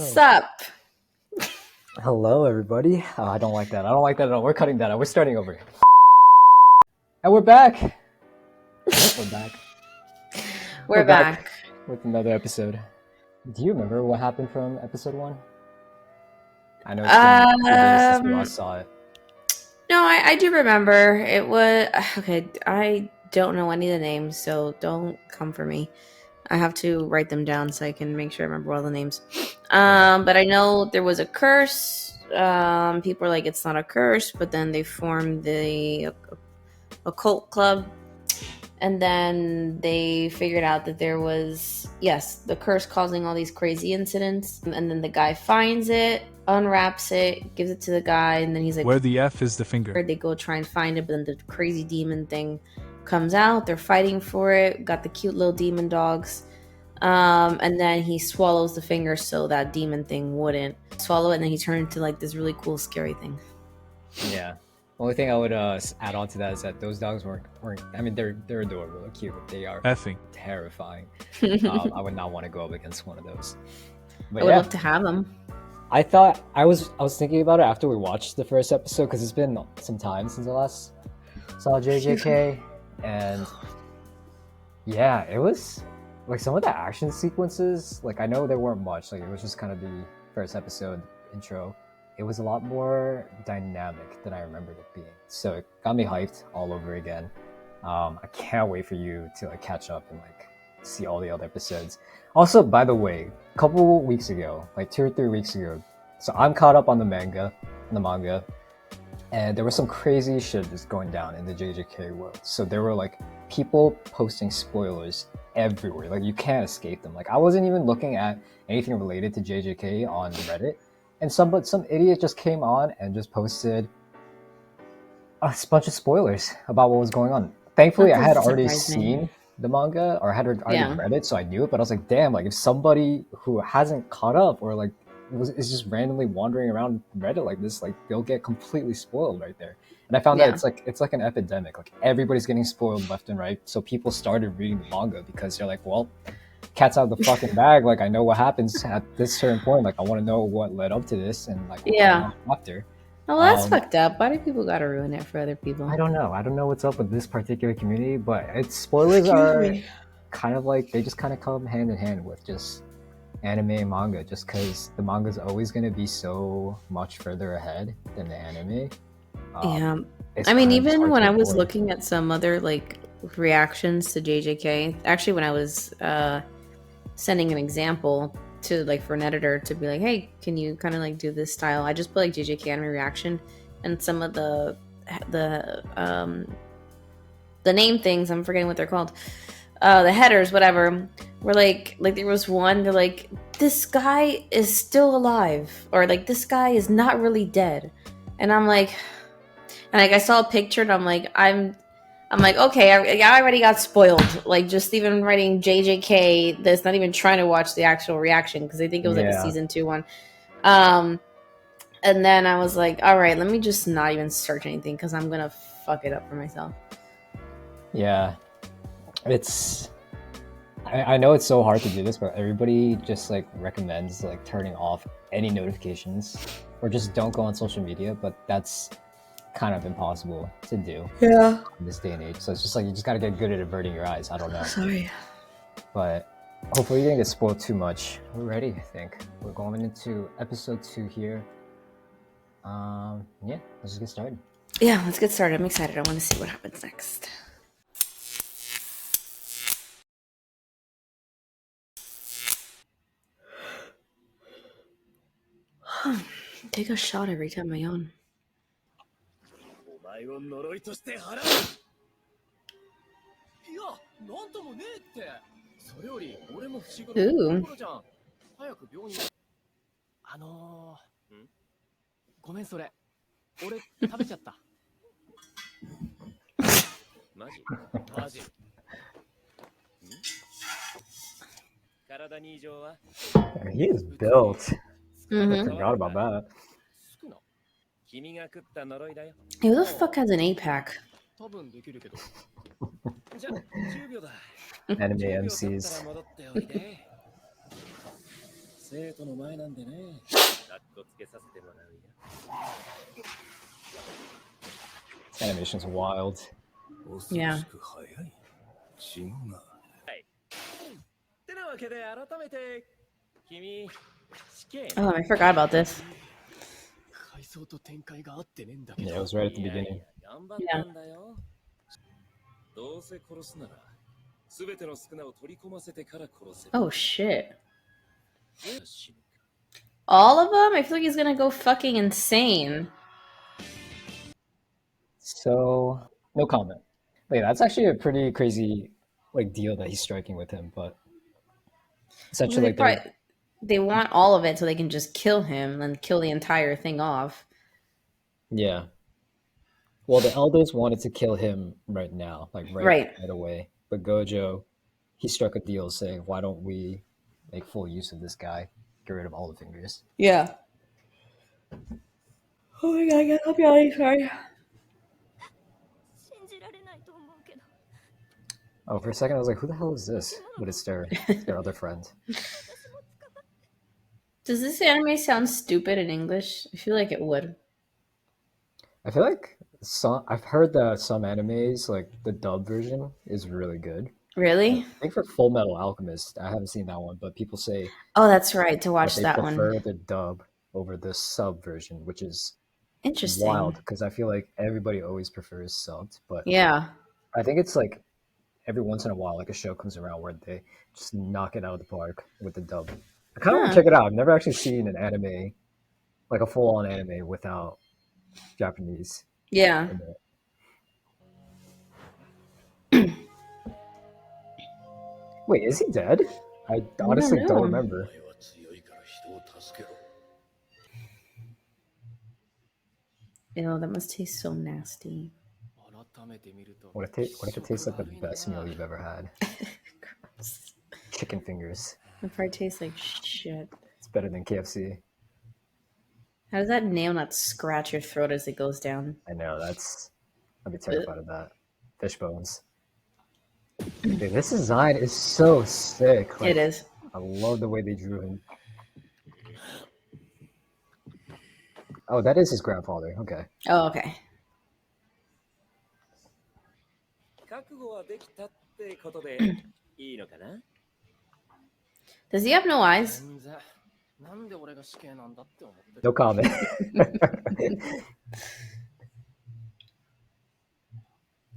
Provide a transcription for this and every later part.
Sup? Hello, everybody. Oh, I don't like that. I don't like that at all. We're cutting that out. We're starting over. And we're back. We're back. We're back with another episode. Do you remember what happened from episode 1? I know it's been 2 days since we last saw it. No, I do remember. It was okay. I don't know any of the names, so don't come for me. I have to write them down so I can make sure I remember all the names. But I know there was a curse. People are like, it's not a curse, but then they formed the occult club, and then they figured out that there was, yes, the curse causing all these crazy incidents. And then the guy finds it, unwraps it, gives it to the guy, and then he's like, where the F is the finger? They go try and find it, but then the crazy demon thing comes out. They're fighting for it. Got the cute little demon dogs. And then he swallows the finger so that demon thing wouldn't swallow it, and then he turned into like this really cool, scary thing. Yeah. The only thing I would add on to that is that those dogs weren't I mean, they're adorable, they're cute, but they are effing terrifying. I would not want to go up against one of those. But I would love to have them. I thought I was thinking about it after we watched the first episode, because it's been some time since I last saw JJK, and yeah, it was like some of the action sequences. Like, I know there weren't much. Like, it was just kind of the first episode intro. It was a lot more dynamic than I remembered it being. So it got me hyped all over again. I can't wait for you to like catch up and like see all the other episodes. Also, by the way, a couple weeks ago, like 2 or 3 weeks ago, so I'm caught up on the manga, and there was some crazy shit just going down in the JJK world. So there were like people posting spoilers everywhere. Like, you can't escape them. Like, I wasn't even looking at anything related to JJK on Reddit, and some idiot just came on and just posted a bunch of spoilers about what was going on. Thankfully, I had already seen the manga, or I had already read it, so I knew it. But I was like, damn, like if somebody who hasn't caught up or like is just randomly wandering around Reddit like this, like they'll get completely spoiled right there. And I found that it's like an epidemic. Like, everybody's getting spoiled left and right. So people started reading the manga because they're like, well, cat's out of the fucking bag. Like, I know what happens at this certain point. Like, I want to know what led up to this and like what happened after. Oh, that's fucked up. Why do people gotta ruin it for other people? I don't know what's up with this particular community, but its spoilers are kind of like, they just kind of come hand in hand with just anime and manga, just because the manga is always going to be so much further ahead than the anime. I mean, even when I was looking at some other like reactions to JJK, actually when I was sending an example to like for an editor to be like, hey, can you kind of like do this style, I just put like JJK anime reaction, and some of the name things, I'm forgetting what they're called, the headers, whatever, were like there was one, they're like, this guy is still alive, or like, this guy is not really dead. And I'm like, and like I saw a picture and I'm like, okay, I already got spoiled. Like, just even writing JJK, that's not even trying to watch the actual reaction, because I think it was like a season 2 one. And then I was like, all right, let me just not even search anything, because I'm gonna fuck it up for myself. Yeah, I know it's so hard to do this, but everybody just like recommends like turning off any notifications, or just don't go on social media, but that's kind of impossible to do in this day and age. So it's just like, you just gotta get good at averting your eyes. I don't know. Sorry. But hopefully you didn't get spoiled too much. We're ready, I think. We're going into episode 2 here. Yeah, let's just get started. Yeah, let's get started. I'm excited. I want to see what happens next. Take a shot every time I yawn. Ooh. ごめん、それ俺食べちゃったマジ体に異常は He is built. I forgot about that. Who the fuck has an 8-pack? Anime MCs. 生徒の前なんでね。かっこつけさせてもらうよ。 This animation's wild. Yeah. 違うな。ってなわけで改めて君試験 Oh, I forgot about this. 階層と展開が合ってねえんだけど。 Yeah, it was right at the beginning. 頑張ったんだよ。どうせ殺すなら全てのスクナを取り込ませてから殺せ。 Oh shit. 死ぬか。 All of them? I feel like he's gonna go fucking insane. So, no comment. Wait, that's actually a pretty crazy like deal that he's striking with him, but essentially like they want all of it so they can just kill him and kill the entire thing off. yeah. Well, the elders wanted to kill him right now, like right away. But Gojo, he struck a deal saying, "Why don't we make full use of this guy? Get rid of all the fingers." Yeah. Oh my god, I'm yawning, sorry. Oh, for a second I was like, "Who the hell is this?" But it's their other friend. Does this anime sound stupid in English? I feel like it would. I feel like I've heard that some animes, like the dub version, is really good. Really? I think for Full Metal Alchemist, I haven't seen that one, but people say Oh, that's right, to watch they that one. prefer the dub over the sub version, which is Interesting. wild because I feel like everybody always prefers subbed, but Yeah. I think it's like every once in a while, like a show comes around where they just knock it out of the park with the dub. I kind of want to check it out. I've never actually seen an anime, like a full-on anime without Japanese. Yeah. Wait, is he dead? I honestly don't remember. Ew, that must taste so nasty. What if it tastes like the best meal you've ever had? Gross. Chicken fingers. It probably tastes like shit. It's better than KFC. How does that nail not scratch your throat as it goes down? I know, I'd be terrified of that. Fish bones. Dude, this design is so sick. Like, it is. I love the way they drew him. Oh, that is his grandfather. Okay. Oh, okay. Does he have no eyes? No comment.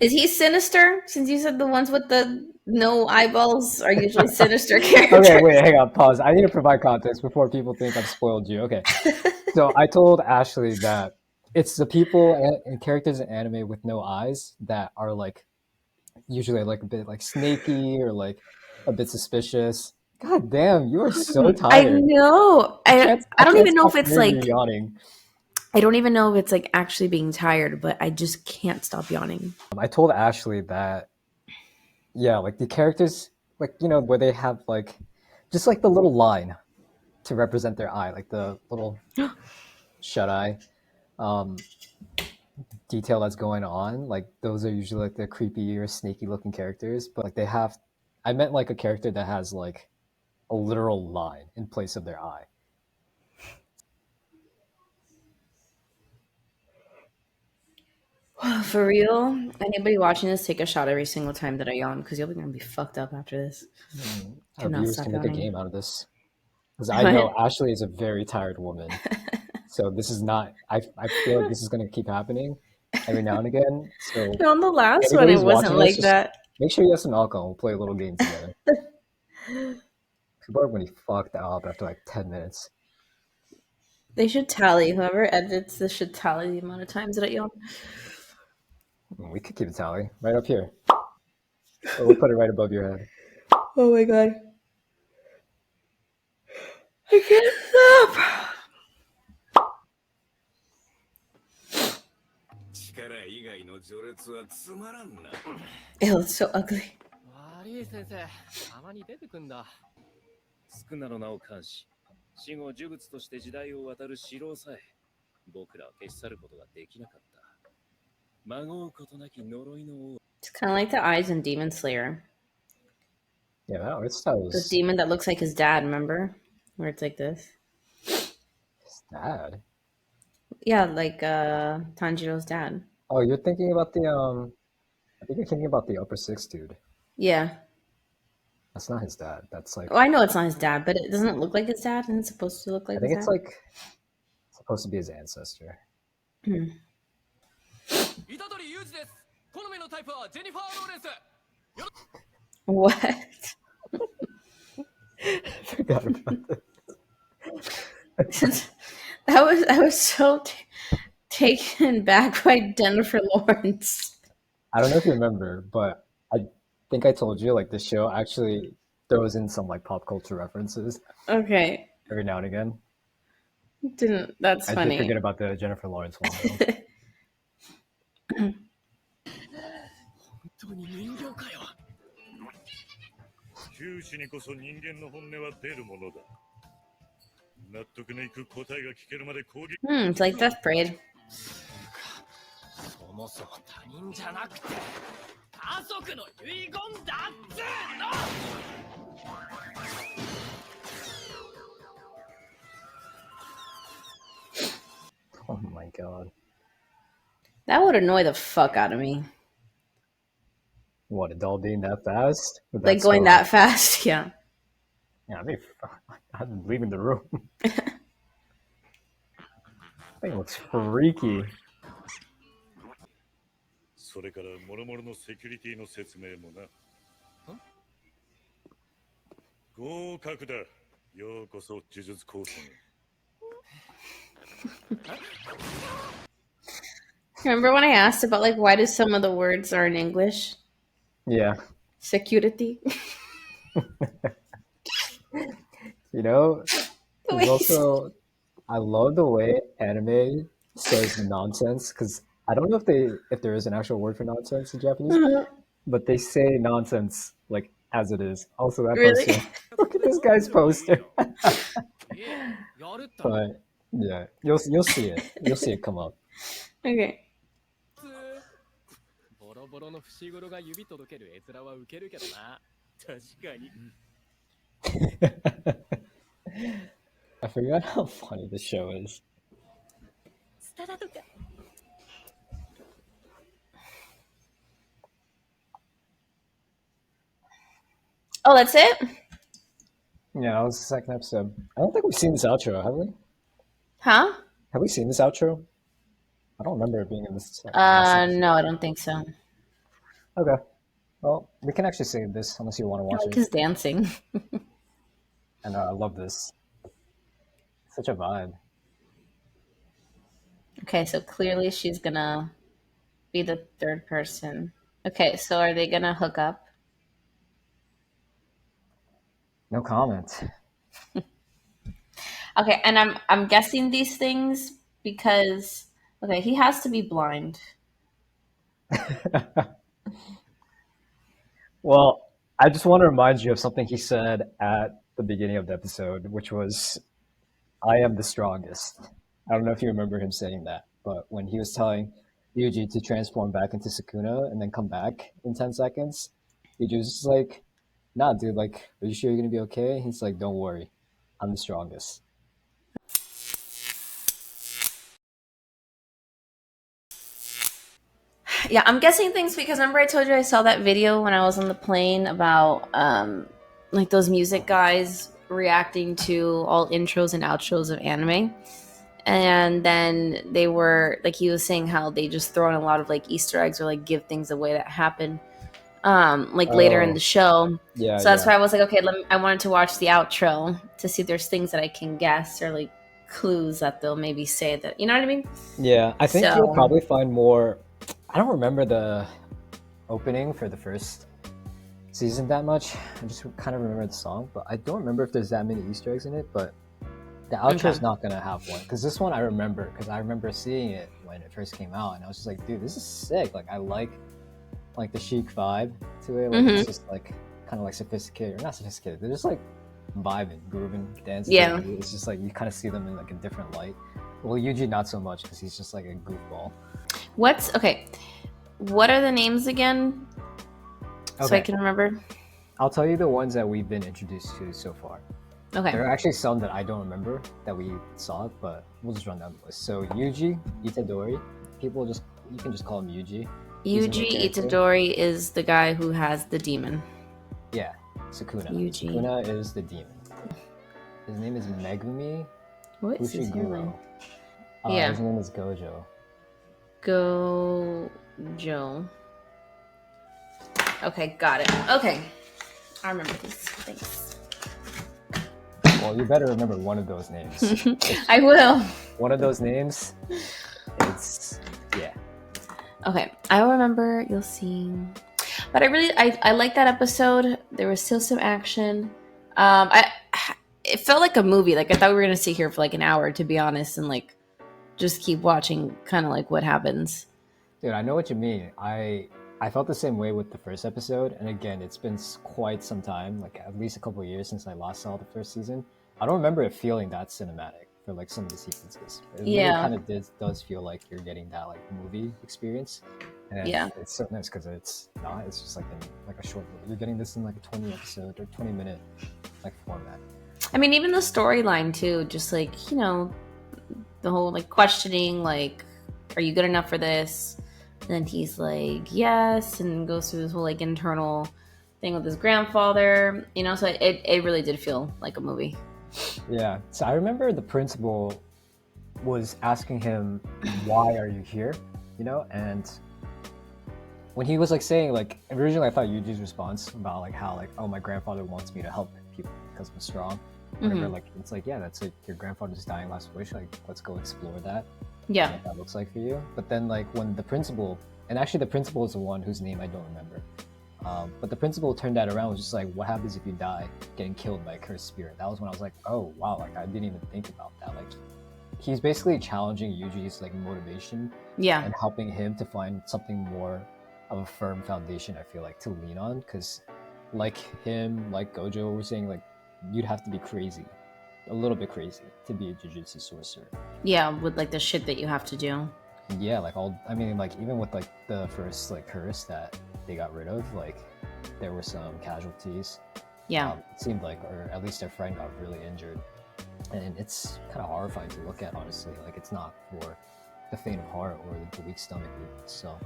Is he sinister? Since you said the ones with the no eyeballs are usually sinister characters. Okay, wait, hang on, pause. I need to provide context before people think I've spoiled you. Okay. So I told Ashley that it's the people and characters in anime with no eyes that are like usually like a bit like snaky or like a bit suspicious. God damn, you are so tired. I know. I don't even know if it's like yawning. I don't even know if it's like actually being tired, but I just can't stop yawning. I told Ashley that, yeah, like the characters, like, you know, where they have like, just like the little line to represent their eye, like the little shut eye detail that's going on. Like those are usually like the creepy or sneaky looking characters, but like they have, I meant like a character that has like a literal line in place of their eye. For real, anybody watching this, take a shot every single time that I yawn because you're gonna be fucked up after this. Our viewers can make a game out of this because I know Ashley is a very tired woman, so this is not. I feel like this is gonna keep happening every now and again. So on the last one, it wasn't like that. Make sure you have some alcohol. We'll play a little game together. People are gonna be fucked up after like 10 minutes. They should tally. Whoever edits this should tally the amount of times that I yawn. We could keep a tally right up here. Or we'll put it right above your head. Oh my god. I can't stop. Ew, it's so ugly. スクナの名を冠し、死後呪物として時代を渡る城さえ僕らは消し去ることができなかった。孫うことなき呪いの王。 It's kind of like the eyes in Demon Slayer. Yeah, that art style is... The demon that looks like his dad, remember? where it's like this. His dad? Yeah, like Tanjiro's dad. Oh, you're thinking about the I think you're thinking about the upper six dude. Yeah. That's not his dad. That's Oh, like I know it's not his dad, but it doesn't look like his dad, and it's supposed to look I like think his it's dad. like supposed to be his ancestor. Hmm. What? I forgot about that. I was so taken back by Jennifer Lawrence. I don't know if you remember, but I think I told you like the show actually throws in some like pop culture references Okay, every now and again. didn't. That's I did funny. forget about the Jennifer Lawrence one though. 本当に人形かよ。九死にこそ人間の本音は出るものだ。納得のいく答えが聞けるまで攻撃。It's like Death Parade. そもそも他人じゃなくて家族の遺言だっつーの。Oh my god. That would annoy the fuck out of me. What, a doll being that fast? Or Like that going slow? that fast, yeah. Yeah, I'm leaving the room. Thing looks freaky. それから諸々のセキュリティの説明もな。合格だ。ようこそ呪術高専へ。Remember when I asked about like why do some of the words are in English? Yeah. Security. You know, there's Wait. also I love the way anime says nonsense because I don't know if there is an actual word for nonsense in Japanese, but they say nonsense like as it is. Also, that Really? poster. Look at this guy's poster. But yeah, you'll see it. You'll see it come up. Okay. ボロボロの節頃が指届ける絵面はウケるけどな。確かに。 I forgot how funny this show is. Oh, that's it? Yeah, that was the second episode. I don't think we've seen this outro, have we? Huh? Have we seen this outro? I don't remember it being in this. No, I don't think so. Okay. Well, we can actually save this unless you want to I watch like it. his dancing. And I love this. Such a vibe. Okay, so clearly she's gonna be the third person. Okay, so are they gonna hook up? No comment. Okay, and I'm guessing these things because okay, he has to be blind. Well, I just want to remind you of something he said at the beginning of the episode, which was, I am the strongest. I don't know if you remember him saying that, but when he was telling Yuji to transform back into Sukuna and then come back in 10 seconds, Yuji was just like, nah, dude, like, are you sure you're going to be okay? He's like, don't worry, I'm the strongest. Yeah, I'm guessing things because remember I told you I saw that video when I was on the plane about like those music guys reacting to all intros and outros of anime. And then they were like he was saying how they just throw in a lot of like Easter eggs or like give things away that happen like later in the show. Yeah. So that's why I was like, okay, I wanted to watch the outro to see if there's things that I can guess or like clues that they'll maybe say that, you know what I mean? Yeah, I think So- you'll probably find more. I don't remember the opening for the first season that much. I just kind of remember the song, but I don't remember if there's that many Easter eggs in it. But the outro is not gonna have one because this one I remember because I remember seeing it when it first came out, and I was just like, dude, this is sick. Like I like the chic vibe to it. Like it's just like kind of like sophisticated or not sophisticated. They're just like vibing, grooving, dancing. Yeah. It's just like you kind of see them in like a different light. Well, Yuji not so much because he's just like a goofball. What are the names again? So I can remember. I'll tell you the ones that we've been introduced to so far. Okay. There are actually some that I don't remember that we saw, but we'll just run down the list. So Yuji Itadori, you can just call him Yuji. He's a main Yuji character. Itadori is the guy who has the demon. Yeah, Sukuna. Yuji. Sukuna is the demon. His name is Megumi What is his Fushiguro. name? Yeah. His name is Gojo. Gojo. Okay, got it. Okay. I remember these things. Well, you better remember one of those names. I will. One of those names, it's, yeah. Okay, I will remember. You'll see. But I like that episode. There was still some action. It felt like a movie. Like I thought we were gonna sit here for like an hour, to be honest, and like just keep watching, kind of like what happens. Dude, I know what you mean. I felt the same way with the first episode, and again, it's been quite some time, like at least a couple of years since I last saw the first season. I don't remember it feeling that cinematic for like some of the sequences. It really kind of does feel like you're getting that like movie experience, and it's so nice because it's not. It's just like a short movie. You're getting this in like a 20 episode or 20-minute like format. I mean, even the storyline too, just like, you know, the whole like questioning, like, are you good enough for this? And then he's like, yes, and goes through this whole like internal thing with his grandfather, you know, so it really did feel like a movie. Yeah, so I remember the principal was asking him, why are you here, you know, and when he was like saying, like, originally I thought Yuji's response about like how like, oh, my grandfather wants me to help people because I'm strong, whatever, like it's like, yeah, that's like your grandfather's dying last wish, like let's go explore that. Yeah, what that looks like for you. But then like when the principal, and actually the principal is the one whose name I don't remember, but the principal turned that around, was just like, what happens if you die getting killed by a cursed spirit? That was when I was like, oh wow, like I didn't even think about that. Like he's basically challenging Yuji's like motivation, and helping him to find something more of a firm foundation, I feel like, to lean on, because like him, like Gojo were saying, like you'd have to be crazy, a little bit crazy, to be a jujutsu sorcerer. Yeah, with like the shit that you have to do. Yeah, like I mean, like even with like the first like curse that they got rid of, like there were some casualties. Yeah, it seemed like, or at least their friend got really injured, and it's kind of horrifying to look at, honestly. Like it's not for the faint of heart or the weak stomach even. So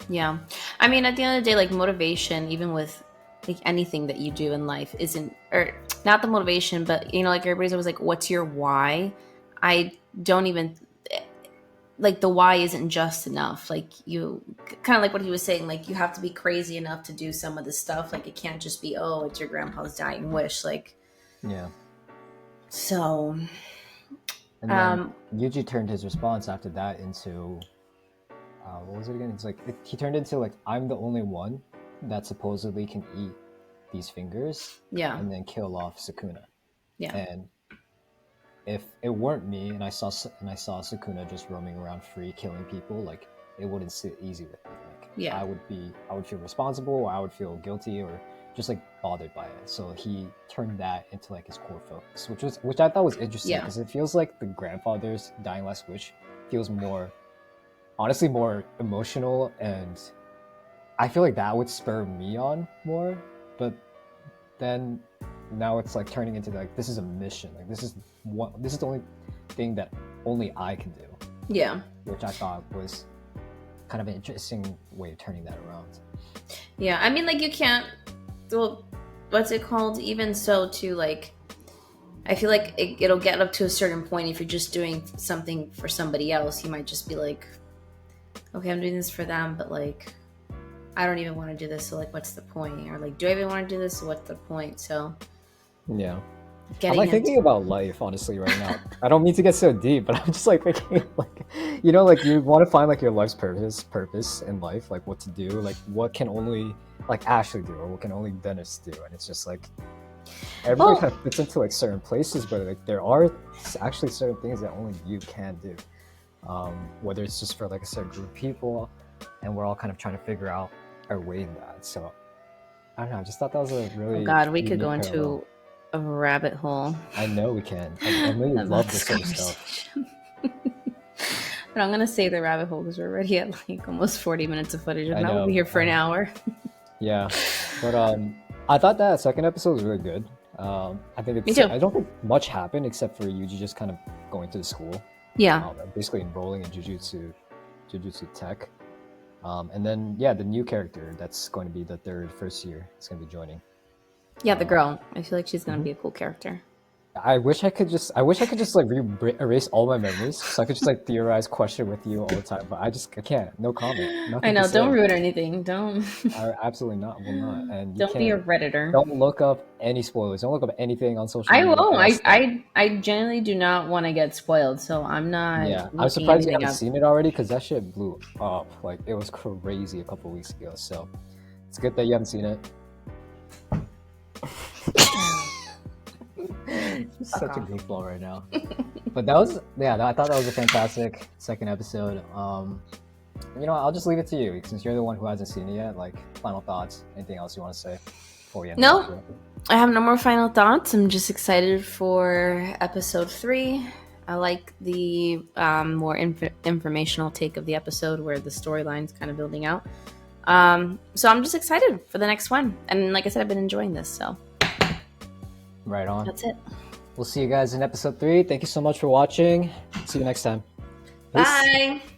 yeah, I mean, at the end of the day, like motivation, even with like anything that you do in life, isn't, or not the motivation, but you know, like everybody's always like, what's your why? I don't even, like the why isn't just enough. Like you, kind of like what he was saying, like you have to be crazy enough to do some of this stuff. Like it can't just be, oh, it's your grandpa's dying wish. Like, yeah. So, and then Yuji turned his response after that into, what was it again? It's like, he turned into like, I'm the only one that supposedly can eat these fingers, and then kill off Sukuna. And if it weren't me, and I saw Sukuna just roaming around free killing people, like it wouldn't sit easy with me. Like I would feel responsible, or I would feel guilty, or just like bothered by it. So he turned that into like his core focus, which I thought was interesting, because it feels like the grandfather's dying last wish feels more, honestly, more emotional, and I feel like that would spur me on more. But then now it's like turning into like, this is a mission, like this is the only thing that only I can do. Yeah, which I thought was kind of an interesting way of turning that around. Yeah, I mean, like you can't, well, what's it called, even so too, like I feel like it'll get up to a certain point. If you're just doing something for somebody else, you might just be like, okay, I'm doing this for them, but like I don't even want to do this, so like what's the point? Or like, do I even want to do this, so what's the point? So yeah, I'm like thinking about life, honestly, right now. I don't mean to get so deep, but I'm just like thinking, like, you know, like you want to find like your life's purpose in life, like what to do, like what can only like Ashley do, or what can only Dennis do, and it's just like everybody kind of fits into like certain places, but like there are actually certain things that only you can do, whether it's just for like a certain group of people, and we're all kind of trying to figure out our way in that. So I don't know, I just thought that was a really we could go into a rabbit hole. I know we can. I really love this sort of stuff. But I'm gonna save the rabbit hole because we're already at like almost 40 minutes of footage, and now we'll be here for an hour. Yeah, but I thought that second episode was really good. I think it's. Me too. I don't think much happened except for Yuji just kind of going to the school, Yeah. basically enrolling in Jujutsu Tech, and then yeah, the new character that's going to be the first year is going to be joining. Yeah, the girl. I feel like she's gonna be a cool character. I wish I could just like erase all my memories so I could just like theorize, question with you all the time, but I can't. No comment. Nothing I know. to say. Don't ruin anything. Don't. Absolutely not. Will not. And you Don't be a can't. redditor. Don't look up any spoilers. Don't look up anything on social I media. won't. I genuinely do not want to get spoiled, so I'm not. Yeah, I'm looking surprised you anything haven't up. seen it already because that shit blew up. Like it was crazy a couple weeks ago. So it's good that you haven't seen it. Such a goofball right now. But that was I thought that was a fantastic second episode. You know, I'll just leave it to you since you're the one who hasn't seen it yet. Like final thoughts, anything else you want to say before we end? No, I have no more final thoughts. I'm just excited for episode 3. I like the more informational take of the episode where the storyline's kind of building out. So I'm just excited for the next one. And like I said, I've been enjoying this, so. Right on. That's it. We'll see you guys in episode 3. Thank you so much for watching. See you next time. Peace. Bye.